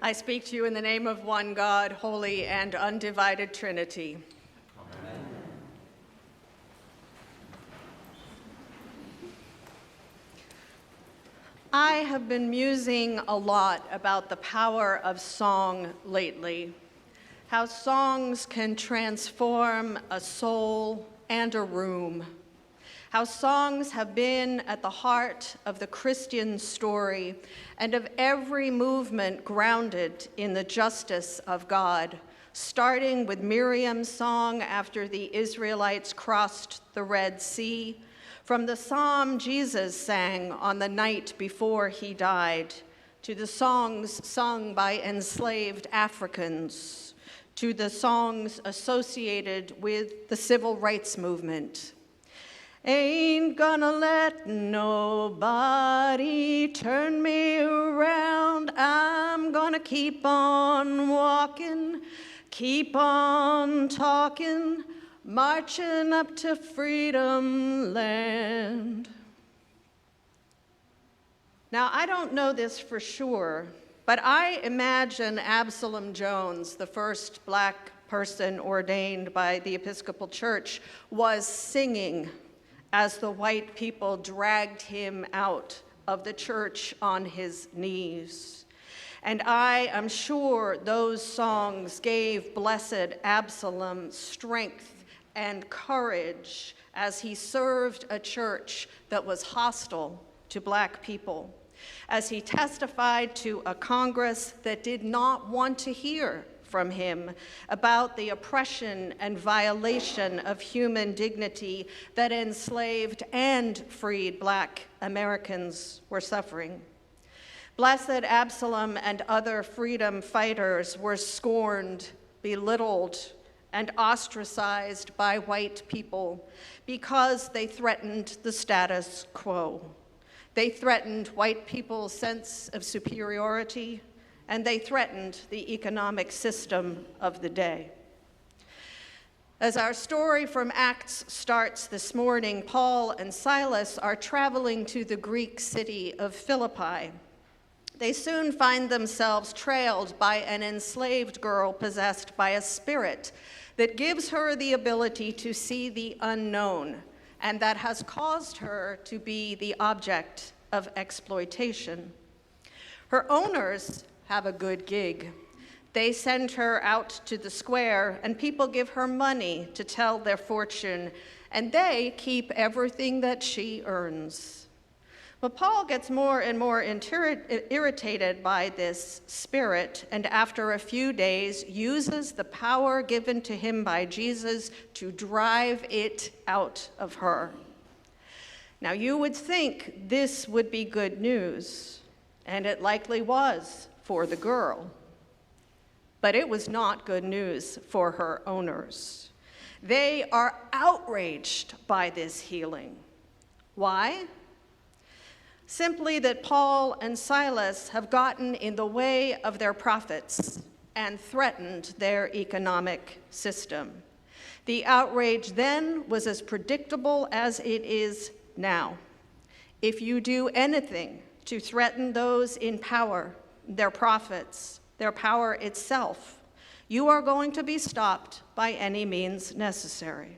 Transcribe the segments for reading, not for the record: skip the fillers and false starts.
I speak to you in the name of one God, holy and undivided Trinity. Amen. I have been musing a lot about the power of song lately, how songs can transform a soul and a room, how songs have been at the heart of the Christian story and of every movement grounded in the justice of God, starting with Miriam's song after the Israelites crossed the Red Sea, from the psalm Jesus sang on the night before he died, to the songs sung by enslaved Africans, to the songs associated with the civil rights movement. Ain't gonna let nobody turn me around. I'm gonna keep on walking, keep on talking, marching up to freedom land. Now, I don't know this for sure, but I imagine Absalom Jones, the first Black person ordained by the Episcopal Church, was singing as the white people dragged him out of the church on his knees. And I am sure those songs gave blessed Absalom strength and courage as he served a church that was hostile to Black people, as he testified to a Congress that did not want to hear from him about the oppression and violation of human dignity that enslaved and freed Black Americans were suffering. Blessed Absalom and other freedom fighters were scorned, belittled, and ostracized by white people because they threatened the status quo. They threatened white people's sense of superiority, and they threatened the economic system of the day. As our story from Acts starts this morning, Paul and Silas are traveling to the Greek city of Philippi. They soon find themselves trailed by an enslaved girl possessed by a spirit that gives her the ability to see the unknown, and that has caused her to be the object of exploitation. Her owners have a good gig. They send her out to the square, and people give her money to tell their fortune, and they keep everything that she earns. But Paul gets more and more irritated by this spirit, and after a few days uses the power given to him by Jesus to drive it out of her. Now, you would think this would be good news, and it likely was for the girl. But it was not good news for her owners. They are outraged by this healing. Why? Simply that Paul and Silas have gotten in the way of their profits and threatened their economic system. The outrage then was as predictable as it is now. If you do anything to threaten those in power, their profits, their power itself, you are going to be stopped by any means necessary.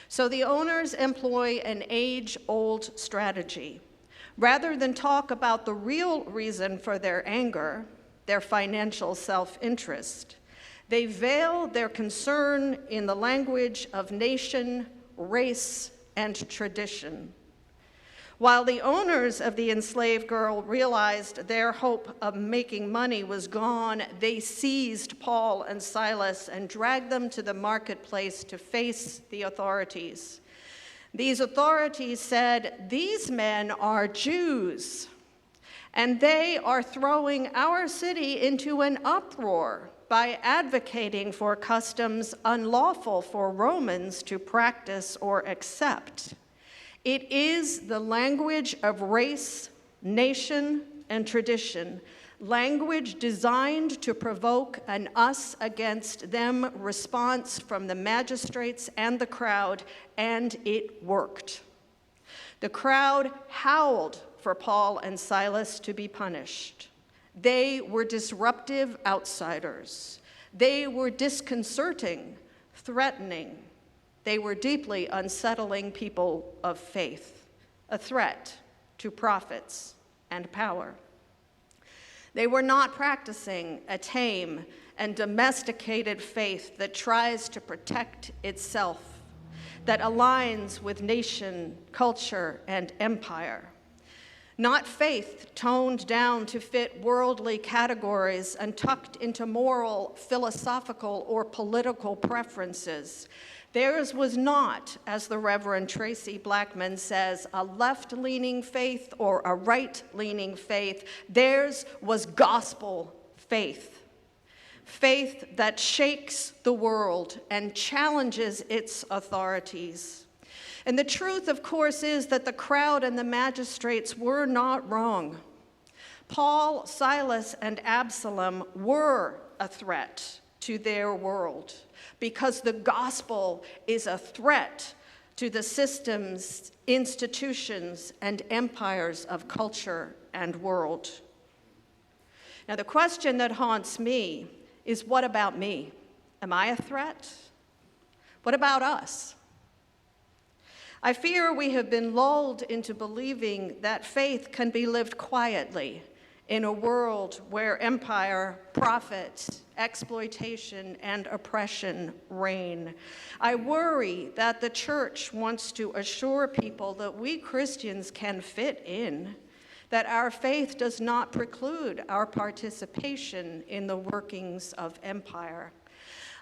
So the owners employ an age-old strategy. Rather than talk about the real reason for their anger, their financial self-interest, they veil their concern in the language of nation, race, and tradition. While the owners of the enslaved girl realized their hope of making money was gone, they seized Paul and Silas and dragged them to the marketplace to face the authorities. These authorities said, "These men are Jews, and they are throwing our city into an uproar by advocating for customs unlawful for Romans to practice or accept. It is the language of race, nation, and tradition, language designed to provoke an us against them response from the magistrates and the crowd, and it worked. The crowd howled for Paul and Silas to be punished. They were disruptive outsiders. They were disconcerting, threatening. They were deeply unsettling people of faith, a threat to prophets and power. They were not practicing a tame and domesticated faith that tries to protect itself, that aligns with nation, culture, and empire. Not faith toned down to fit worldly categories and tucked into moral, philosophical, or political preferences. Theirs was not, as the Reverend Tracy Blackman says, a left-leaning faith or a right-leaning faith. Theirs was gospel faith. Faith that shakes the world and challenges its authorities. And the truth, of course, is that the crowd and the magistrates were not wrong. Paul, Silas, and Absalom were a threat to their world because the gospel is a threat to the systems, institutions, and empires of culture and world. Now, the question that haunts me is, what about me? Am I a threat? What about us? I fear we have been lulled into believing that faith can be lived quietly in a world where empire, profit, exploitation, and oppression reign. I worry that the church wants to assure people that we Christians can fit in, that our faith does not preclude our participation in the workings of empire.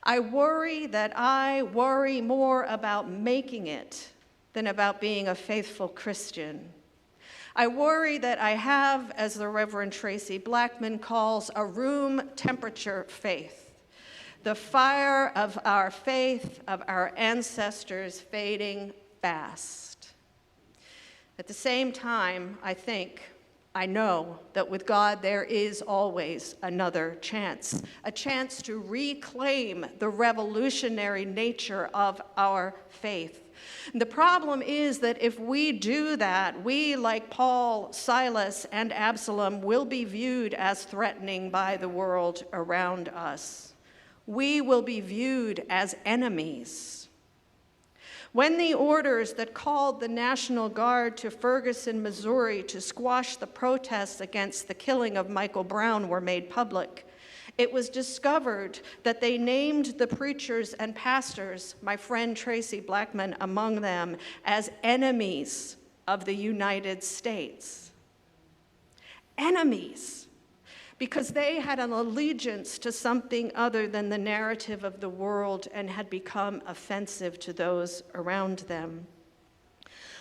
I worry that I worry more about making it than about being a faithful Christian. I worry that I have, as the Reverend Tracy Blackman calls, a room temperature faith. The fire of our faith, of our ancestors, fading fast. At the same time, I know that with God there is always another chance, a chance to reclaim the revolutionary nature of our faith. The problem is that if we do that, we, like Paul, Silas, and Absalom, will be viewed as threatening by the world around us. We will be viewed as enemies. When the orders that called the National Guard to Ferguson, Missouri, to squash the protests against the killing of Michael Brown were made public, it was discovered that they named the preachers and pastors, my friend Tracy Blackman among them, as enemies of the United States. Enemies, because they had an allegiance to something other than the narrative of the world and had become offensive to those around them.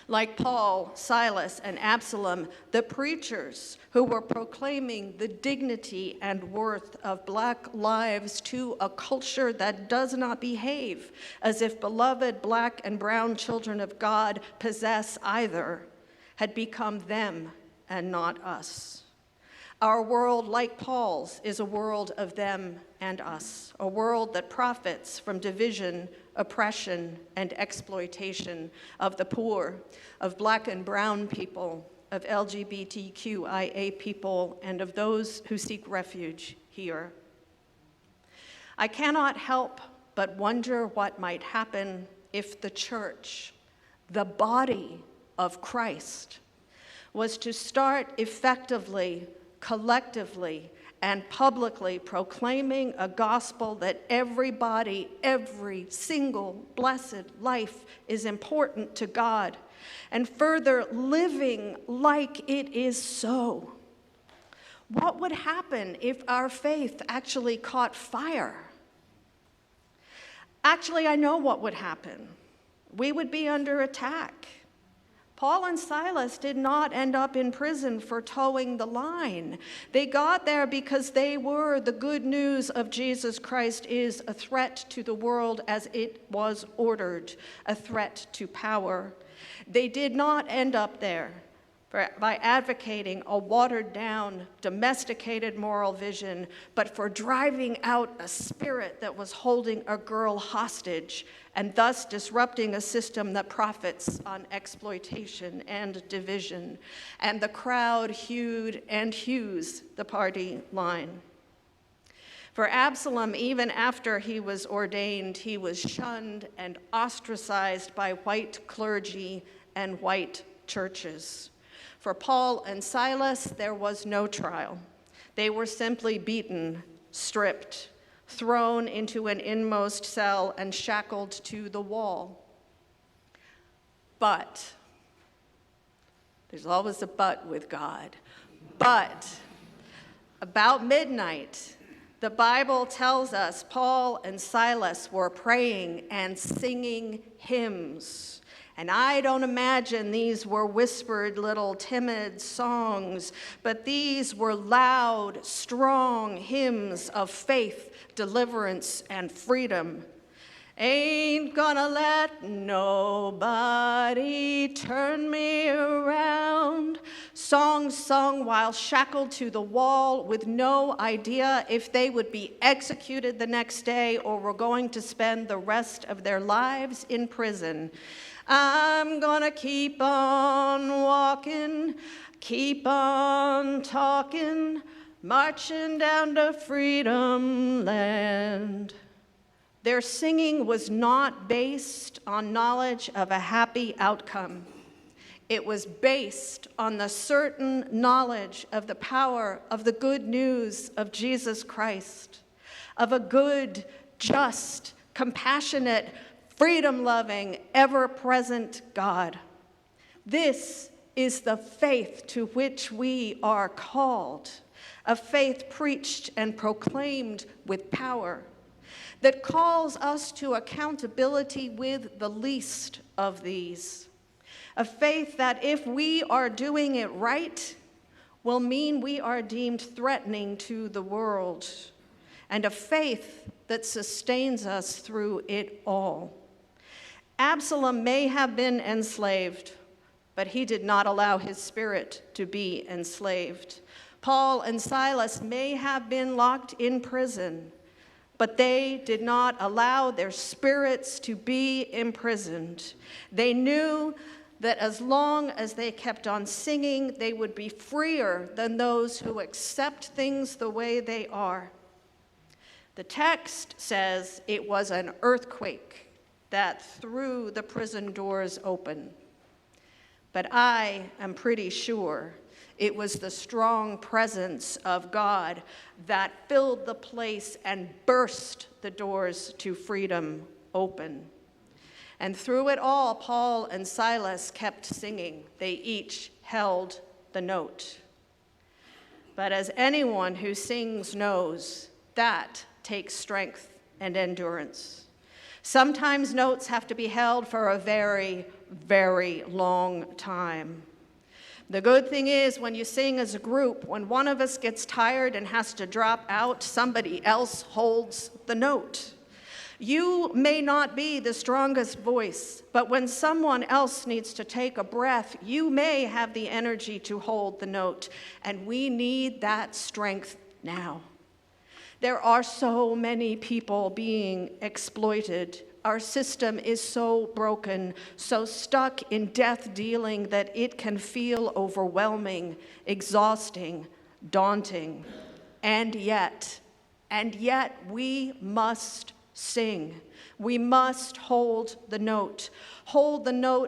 Like Paul, Silas, and Absalom, the preachers who were proclaiming the dignity and worth of Black lives to a culture that does not behave as if beloved Black and brown children of God possess either, had become them and not us. Our world, like Paul's, is a world of them and us, a world that profits from division, oppression, and exploitation of the poor, of Black and brown people, of LGBTQIA people, and of those who seek refuge here. I cannot help but wonder what might happen if the church, the body of Christ, was to start effectively, collectively, and publicly proclaiming a gospel that everybody, every single blessed life is important to God, and further living like it is so. What would happen if our faith actually caught fire? Actually, I know what would happen. We would be under attack. Paul and Silas did not end up in prison for towing the line. They got there because they were the good news of Jesus Christ is a threat to the world as it was ordered, a threat to power. They did not end up there by advocating a watered-down, domesticated moral vision, but for driving out a spirit that was holding a girl hostage and thus disrupting a system that profits on exploitation and division. And the crowd hewed and hews the party line. For Absalom, even after he was ordained, he was shunned and ostracized by white clergy and white churches. For Paul and Silas, there was no trial. They were simply beaten, stripped, thrown into an inmost cell, and shackled to the wall. But, there's always a but with God. But, about midnight, the Bible tells us Paul and Silas were praying and singing hymns. And I don't imagine these were whispered little timid songs, but these were loud, strong hymns of faith, deliverance, and freedom. Ain't gonna let nobody turn me around. Songs sung while shackled to the wall with no idea if they would be executed the next day or were going to spend the rest of their lives in prison. I'm gonna keep on walking, keep on talking, marching down to freedom land. Their singing was not based on knowledge of a happy outcome. It was based on the certain knowledge of the power of the good news of Jesus Christ, of a good, just, compassionate, freedom-loving, ever-present God. This is the faith to which we are called, a faith preached and proclaimed with power, that calls us to accountability with the least of these. A faith that, if we are doing it right, will mean we are deemed threatening to the world. And a faith that sustains us through it all. Absalom may have been enslaved, but he did not allow his spirit to be enslaved. Paul and Silas may have been locked in prison, but they did not allow their spirits to be imprisoned. They knew that as long as they kept on singing, they would be freer than those who accept things the way they are. The text says it was an earthquake that threw the prison doors open. But I am pretty sure it was the strong presence of God that filled the place and burst the doors to freedom open. And through it all, Paul and Silas kept singing. They each held the note. But as anyone who sings knows, that takes strength and endurance. Sometimes notes have to be held for a very, very long time. The good thing is, when you sing as a group, when one of us gets tired and has to drop out, somebody else holds the note. You may not be the strongest voice, but when someone else needs to take a breath, you may have the energy to hold the note, and we need that strength now. There are so many people being exploited. Our system is so broken, so stuck in death dealing that it can feel overwhelming, exhausting, daunting. And yet we must sing. We must hold the note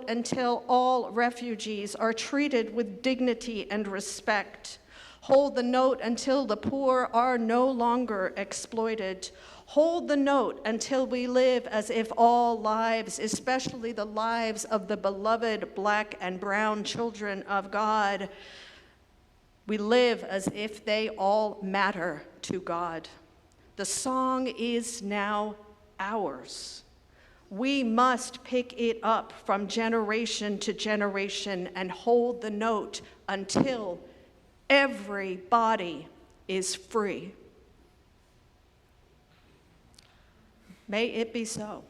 until all refugees are treated with dignity and respect. Hold the note until the poor are no longer exploited. Hold the note until we live as if all lives, especially the lives of the beloved black and brown children of God, we live as if they all matter to God. The song is now ours. We must pick it up from generation to generation and hold the note until everybody is free. May it be so.